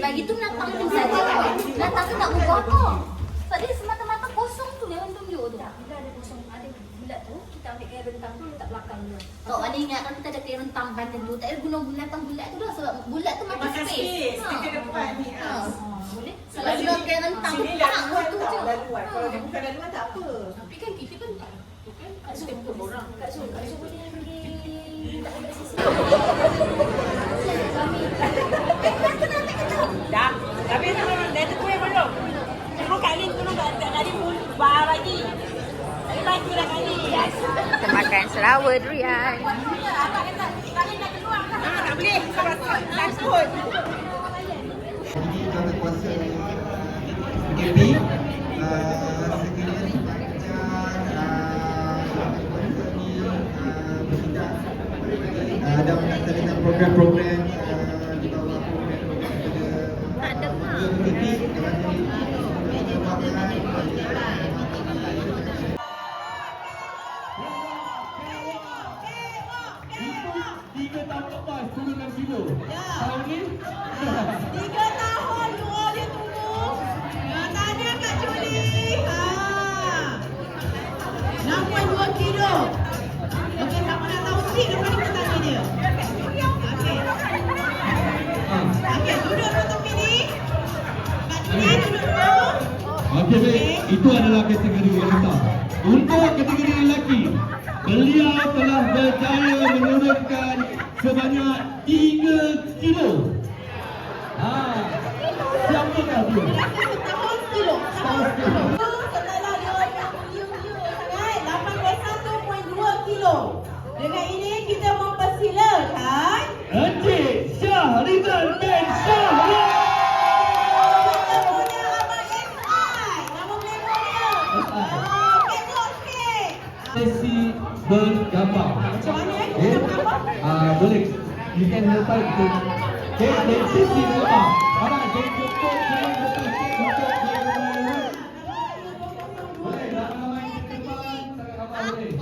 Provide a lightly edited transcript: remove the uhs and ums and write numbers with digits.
Dah gitu menatang tu saja kan. Menatang tu nak ubah apa? Sebab dia semata-mata kosong tu yang tunjuk tu. Bila ada kosong, ada bulat tu, kita ambil kain rentang tu letak belakang dia. Kau ada ingat kalau kita ada kain rentang panjang tu, tak payah guna binatang bulat tu dah sebab bulat tu makan space. Dekat depan ni. Boleh? Kalau guna kain rentang tu Sini tak laluan tu tau, je. laluan. Kalau dia bukan laluan tak apa. Tapi kan kita kan tak. Kan Kak Zul betul orang. Kak Zul boleh bagi tak ada sisi. Dah. Habis dah tu kuih belum? Tunggu Kak Lin, Kak Lin bar lagi. Lagi dah Kak Lin. Kita makan selawa durian. Abang kata Kak Lin dah keluar. Tak boleh. Takut. Ini tautankuasa PKP sekiranya dilancarkan bertindak dan melaksanakan program-program di bawah program PKP Tiga tahun lepas turun 6 kilo. Tahun ni 3 tahun dua dia tunggu. Tanya Kak Julie. 62 kilo. Okey, siapa nak tahu sikit lepas ni kita tanya dia. Okey, duduk dulu tepi ni. Kak Julie duduk dulu. okey baik. Itu adalah kategori wanita. Untuk kategori lelaki, beliau telah berjaya menurunkan sebanyak 3 kilo. Siapakah dia? Setahun kilo. Setelah dia sangat 81.2 kilo. Dengan ini kita mempersilakan Encik Syahrizal bin Syahrial. kita punya Abang SI. Nama playboy dia. Tengok sikit. Sesi bergambar. Macam mana kita bergambar? Boleh. You can help us to get sesi bergambar. Abang, jadi contoh saya lepas ni untuk bergambar. Boleh, ramai-ramai kita depan. Abang boleh.